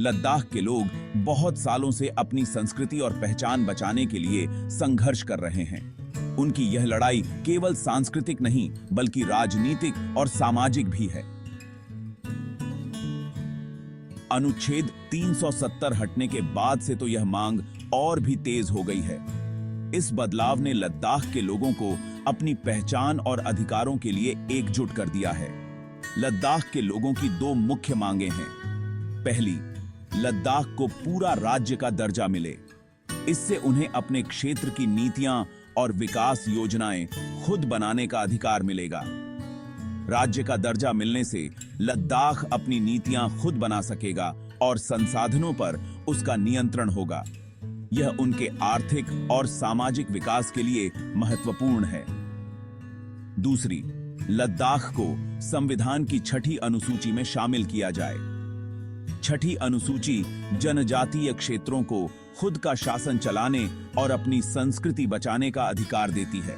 लद्दाख के लोग बहुत सालों से अपनी संस्कृति और पहचान बचाने के लिए संघर्ष कर रहे हैं। उनकी यह लड़ाई केवल सांस्कृतिक नहीं बल्कि राजनीतिक और सामाजिक भी है। अनुच्छेद 370 हटने के बाद से तो यह मांग और भी तेज हो गई है। इस बदलाव ने लद्दाख के लोगों को अपनी पहचान और अधिकारों के लिए एकजुट कर दिया है। लद्दाख के लोगों की दो मुख्य मांगे हैं। पहली, लद्दाख को पूरा राज्य का दर्जा मिले। इससे उन्हें अपने क्षेत्र की नीतियां और विकास योजनाएं खुद बनाने का अधिकार मिलेगा। राज्य का दर्जा मिलने से लद्दाख अपनी नीतियां खुद बना सकेगा और संसाधनों पर उसका नियंत्रण होगा। यह उनके आर्थिक और सामाजिक विकास के लिए महत्वपूर्ण है। दूसरी, लद्दाख को संविधान की 6ठी अनुसूची में शामिल किया जाए। 6ठी अनुसूची जनजातीय क्षेत्रों को खुद का शासन चलाने और अपनी संस्कृति बचाने का अधिकार देती है।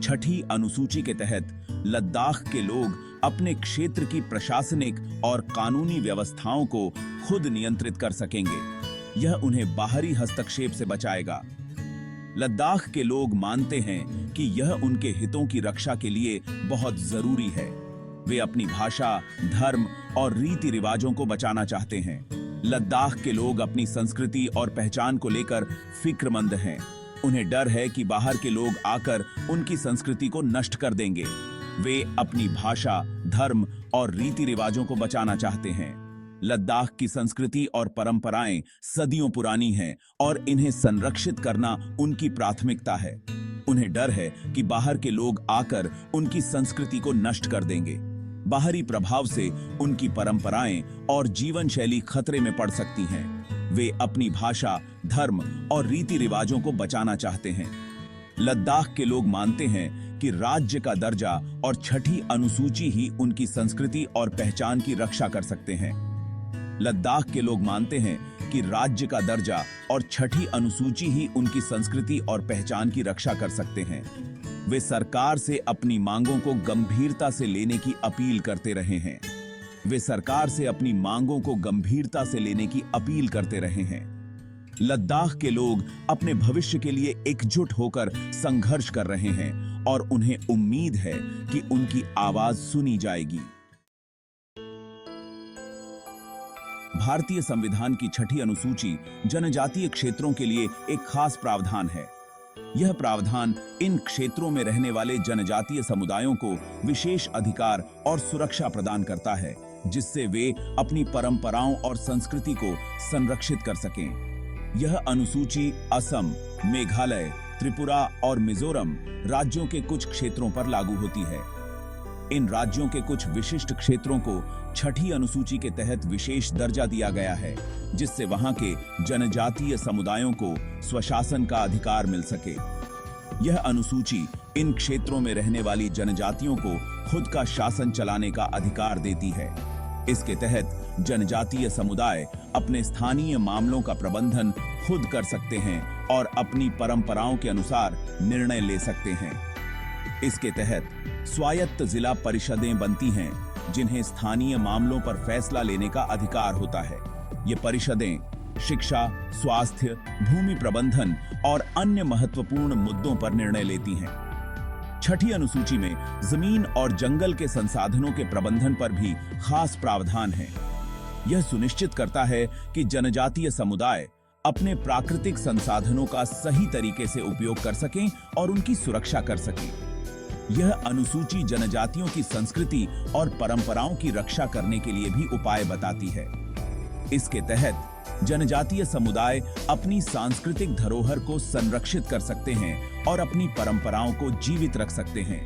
6ठी अनुसूची के तहत लद्दाख के लोग अपने क्षेत्र की प्रशासनिक और कानूनी व्यवस्थाओं को खुद नियंत्रित कर सकेंगे। यह उन्हें बाहरी हस्तक्षेप से बचाएगा। लद्दाख के लोग मानते हैं कि यह उनके हितों की रक्षा के लिए बहुत जरूरी है। वे अपनी भाषा, धर्म और रीति रिवाजों को बचाना चाहते हैं। लद्दाख के लोग अपनी संस्कृति और पहचान को लेकर फिक्रमंद हैं। उन्हें डर है कि बाहर के लोग आकर उनकी संस्कृति को नष्ट कर देंगे। वे अपनी भाषा, धर्म और रीति रिवाजों को बचाना चाहते हैं। लद्दाख की संस्कृति और परंपराएं सदियों पुरानी हैं और इन्हें संरक्षित करना उनकी प्राथमिकता है। उन्हें डर है कि बाहर के लोग आकर उनकी संस्कृति को नष्ट कर देंगे। बाहरी प्रभाव से उनकी परंपराएं और जीवन शैली खतरे में पड़ सकती हैं। वे अपनी भाषा, धर्म और रीति रिवाजों को बचाना चाहते हैं। लद्दाख के लोग मानते हैं कि राज्य का दर्जा और 6ठी अनुसूची ही उनकी संस्कृति और पहचान की रक्षा कर सकते हैं। लद्दाख के लोग मानते हैं कि राज्य का दर्जा और 6ठी अनुसूची ही उनकी संस्कृति और पहचान की रक्षा कर सकते हैं। वे सरकार से अपनी मांगों को गंभीरता से लेने की अपील करते रहे हैं। वे सरकार से अपनी मांगों को गंभीरता से लेने की अपील करते रहे हैं। लद्दाख के लोग अपने भविष्य के लिए एकजुट होकर संघर्ष कर रहे हैं और उन्हें उम्मीद है कि उनकी आवाज सुनी जाएगी। भारतीय संविधान की 6ठी अनुसूची जनजातीय क्षेत्रों के लिए एक खास प्रावधान है। यह प्रावधान इन क्षेत्रों में रहने वाले जनजातीय समुदायों को विशेष अधिकार और सुरक्षा प्रदान करता है, जिससे वे अपनी परंपराओं और संस्कृति को संरक्षित कर सकें। यह अनुसूची असम, मेघालय, त्रिपुरा और मिजोरम राज्यों के कुछ क्षेत्रों पर लागू होती है। इन राज्यों के कुछ विशिष्ट क्षेत्रों को 6ठी अनुसूची के तहत विशेष दर्जा दिया गया है, जिससे वहां के जनजातीय समुदायों को स्वशासन का अधिकार मिल सके। यह अनुसूची इन क्षेत्रों में रहने वाली जनजातियों को खुद का शासन चलाने का अधिकार देती है। इसके तहत जनजातीय समुदाय अपने स्थानीय मामलों का प्रबंधन खुद कर सकते हैं और अपनी परंपराओं के अनुसार निर्णय ले सकते हैं। इसके तहत स्वायत्त जिला परिषदें बनती हैं, जिन्हें स्थानीय मामलों पर फैसला लेने का अधिकार होता है। ये परिषदें शिक्षा, स्वास्थ्य, भूमि प्रबंधन और अन्य महत्वपूर्ण मुद्दों पर निर्णय लेती हैं। 6ठी अनुसूची में जमीन और जंगल के संसाधनों के प्रबंधन पर भी खास प्रावधान है। यह सुनिश्चित करता है कि जनजातीय समुदाय अपने प्राकृतिक संसाधनों का सही तरीके से उपयोग कर सकें और उनकी सुरक्षा कर सकें। यह अनुसूची जनजातियों की संस्कृति और परंपराओं की रक्षा करने के लिए भी उपाय बताती है। इसके तहत जनजातीय समुदाय अपनी सांस्कृतिक धरोहर को संरक्षित कर सकते हैं और अपनी परंपराओं को जीवित रख सकते हैं।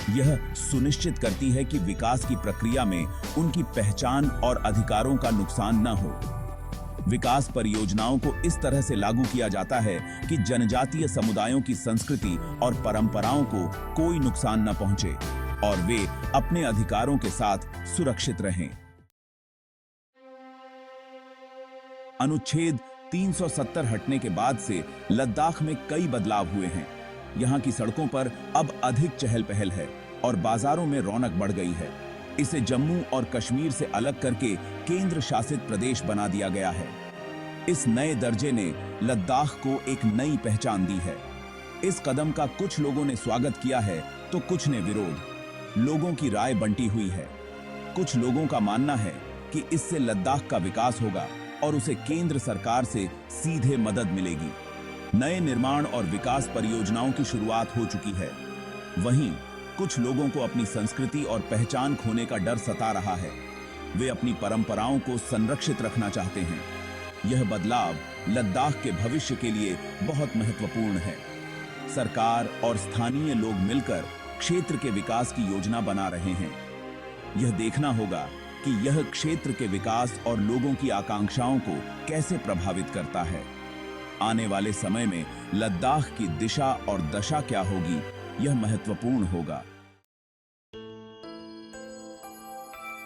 यह सुनिश्चित करती है कि विकास की प्रक्रिया में उनकी पहचान और अधिकारों का नुकसान न हो। विकास परियोजनाओं को इस तरह से लागू किया जाता है कि जनजातीय समुदायों की संस्कृति और परंपराओं को कोई नुकसान न पहुंचे और वे अपने अधिकारों के साथ सुरक्षित रहें। अनुच्छेद 370 हटने के बाद से लद्दाख में कई बदलाव हुए हैं। यहाँ की सड़कों पर अब अधिक चहल पहल है और बाजारों में रौनक बढ़ गई है। इसे जम्मू और कश्मीर से अलग करके केंद्र शासित प्रदेश बना दिया गया है। इस नए दर्जे ने लद्दाख को एक नई पहचान दी है। इस कदम का कुछ लोगों ने स्वागत किया है तो कुछ ने विरोध। लोगों की राय बंटी हुई है। कुछ लोगों का मानना है कि इससे लद्दाख का विकास होगा और उसे केंद्र सरकार से सीधे मदद मिलेगी। नए निर्माण और विकास परियोजनाओं की शुरुआत हो चुकी है। वहीं कुछ लोगों को अपनी संस्कृति और पहचान खोने का डर सता रहा है। वे अपनी परंपराओं को संरक्षित रखना चाहते हैं। यह बदलाव लद्दाख के भविष्य के लिए बहुत महत्वपूर्ण है। सरकार और स्थानीय लोग मिलकर क्षेत्र के विकास की योजना बना रहे हैं। यह देखना होगा कि यह क्षेत्र के विकास और लोगों की आकांक्षाओं को कैसे प्रभावित करता है। आने वाले समय में लद्दाख की दिशा और दशा क्या होगी, यह महत्वपूर्ण होगा।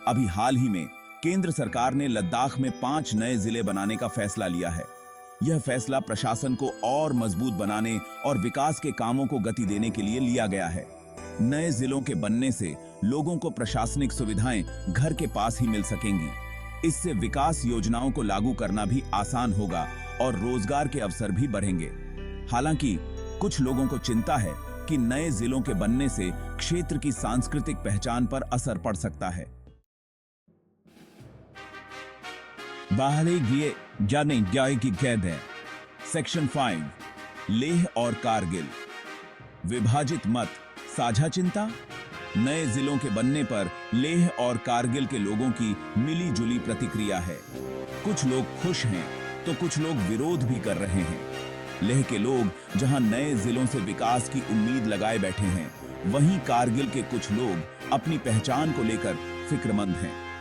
अभी हाल ही में केंद्र सरकार ने लद्दाख में 5 नए जिले बनाने का फैसला लिया है। यह फैसला प्रशासन को और मजबूत बनाने और विकास के कामों को गति देने के लिए लिया गया है। नए जिलों के बनने से लोगों को प्रशासनिक सुविधाएं घर के पास ही मिल सकेंगी। इससे विकास योजनाओं को लागू करना भी आसान होगा और रोजगार के अवसर भी बढ़ेंगे। हालांकि कुछ लोगों को चिंता है कि नए जिलों के बनने से क्षेत्र की सांस्कृतिक पहचान पर असर पड़ सकता है। बाहरी गिए जाने जाए की कैद है। सेक्शन 5 लेह और कारगिल। विभाजित मत, साझा चिंता। नए जिलों के बनने पर लेह और कारगिल के लोगों की मिली-जुली प्रतिक्रिया है। कुछ लोग खुश हैं तो कुछ लोग विरोध भी कर रहे हैं। लेह के लोग जहां नए जिलों से विकास की उम्मीद लगाए बैठे हैं, वहीं कारगिल के कुछ लोग अपनी पहचान को लेकर फिक्रमंद हैं।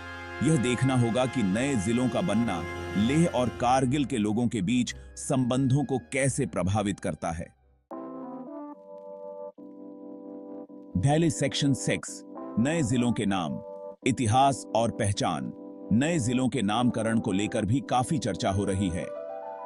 यह देखना होगा कि नए जिलों का बनना लेह और कारगिल के लोगों के बीच संबंधों को कैसे प्रभावित करता है। पहले सेक्शन 6 नए जिलों के नाम, इतिहास और पहचान। नए जिलों के नामकरण को लेकर भी काफी चर्चा हो रही है।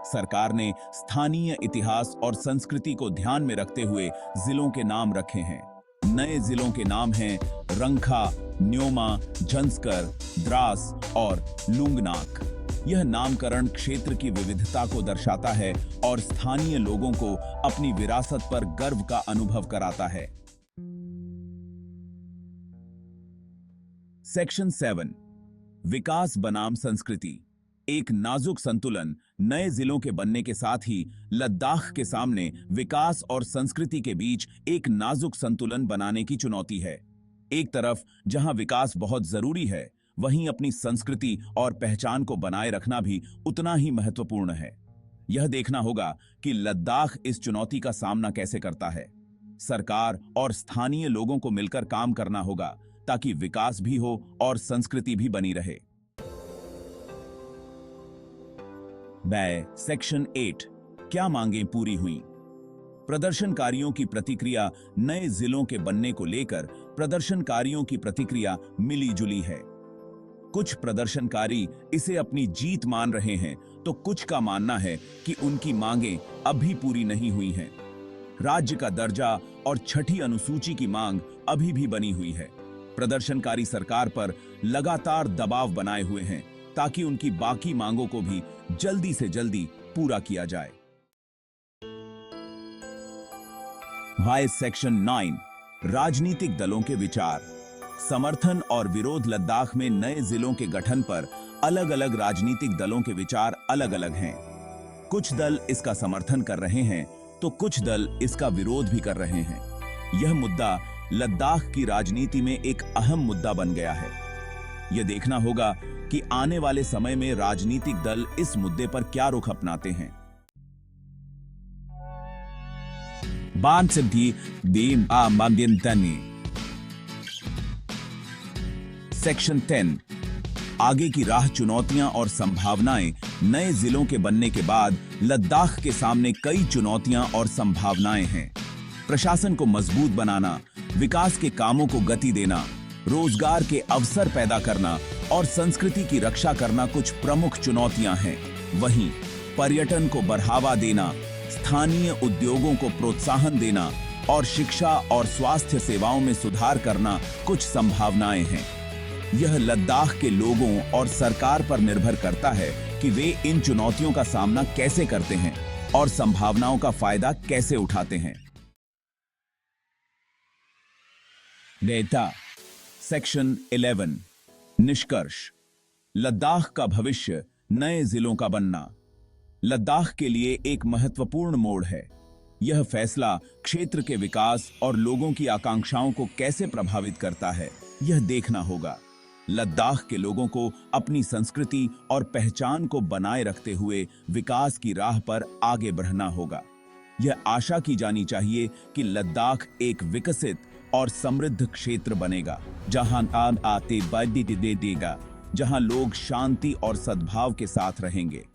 सरकार ने स्थानीय इतिहास और संस्कृति को ध्यान में रखते हुए जिलों के नाम रखे हैं। नए जिलों के नाम हैं रंखा, न्योमा, झंस्कर, द्रास और लुंगनाक। यह नामकरण क्षेत्र की विविधता को दर्शाता है और स्थानीय लोगों को अपनी विरासत पर गर्व का अनुभव कराता है। सेक्शन 7 विकास बनाम संस्कृति। एक नाजुक संतुलन। नए जिलों के बनने के साथ ही लद्दाख के सामने विकास और संस्कृति के बीच एक नाजुक संतुलन बनाने की चुनौती है। एक तरफ जहां विकास बहुत जरूरी है, वहीं अपनी संस्कृति और पहचान को बनाए रखना भी उतना ही महत्वपूर्ण है। यह देखना होगा कि लद्दाख इस चुनौती का सामना कैसे करता है। सरकार और स्थानीय लोगों को मिलकर काम करना होगा ताकि विकास भी हो और संस्कृति भी बनी रहे। सेक्शन 8 क्या मांगें पूरी हुई। प्रदर्शनकारियों की प्रतिक्रिया। नए जिलों के बनने को लेकर प्रदर्शनकारियों की प्रतिक्रिया मिली-जुली है। कुछ प्रदर्शनकारी इसे अपनी जीत मान रहे हैं तो कुछ का मानना है कि उनकी मांगें अभी पूरी नहीं हुई हैं। राज्य का दर्जा और 6ठी अनुसूची की मांग अभी भी बनी हुई है। प्रदर्शनकारी सरकार पर लगातार दबाव बनाए हुए हैं ताकि उनकी बाकी मांगों को भी जल्दी से जल्दी पूरा किया जाए। सेक्शन 9 राजनीतिक दलों के विचार। समर्थन और विरोध। लद्दाख में नए जिलों के गठन पर अलग-अलग राजनीतिक दलों के विचार अलग-अलग हैं। कुछ दल इसका समर्थन कर रहे हैं तो कुछ दल इसका विरोध भी कर रहे हैं। यह मुद्दा लद्दाख की राजनीति में एक अहम मुद्दा बन गया है। यह देखना होगा कि आने वाले समय में राजनीतिक दल इस मुद्दे पर क्या रुख अपनाते हैं। सेक्शन 10 आगे की राह। चुनौतियां और संभावनाएं। नए जिलों के बनने के बाद लद्दाख के सामने कई चुनौतियां और संभावनाएं हैं। प्रशासन को मजबूत बनाना, विकास के कामों को गति देना, रोजगार के अवसर पैदा करना और संस्कृति की रक्षा करना कुछ प्रमुख चुनौतियां हैं। वहीं पर्यटन को बढ़ावा देना, स्थानीय उद्योगों को प्रोत्साहन देना और शिक्षा और स्वास्थ्य सेवाओं में सुधार करना कुछ संभावनाएं हैं। यह लद्दाख के लोगों और सरकार पर निर्भर करता है कि वे इन चुनौतियों का सामना कैसे करते हैं और संभावनाओं का फायदा कैसे उठाते हैं। डेटा सेक्शन 11 निष्कर्ष। लद्दाख का भविष्य नए जिलों का बनना लद्दाख के लिए एक महत्वपूर्ण मोड़ है। यह फैसला क्षेत्र के विकास और लोगों की आकांक्षाओं को कैसे प्रभावित करता है, यह देखना होगा। लद्दाख के लोगों को अपनी संस्कृति और पहचान को बनाए रखते हुए विकास की राह पर आगे बढ़ना होगा। यह आशा की जानी चाहिए कि लद्दाख एक विकसित और समृद्ध क्षेत्र बनेगा, जहां आते देगा, जहां लोग शांति और सद्भाव के साथ रहेंगे।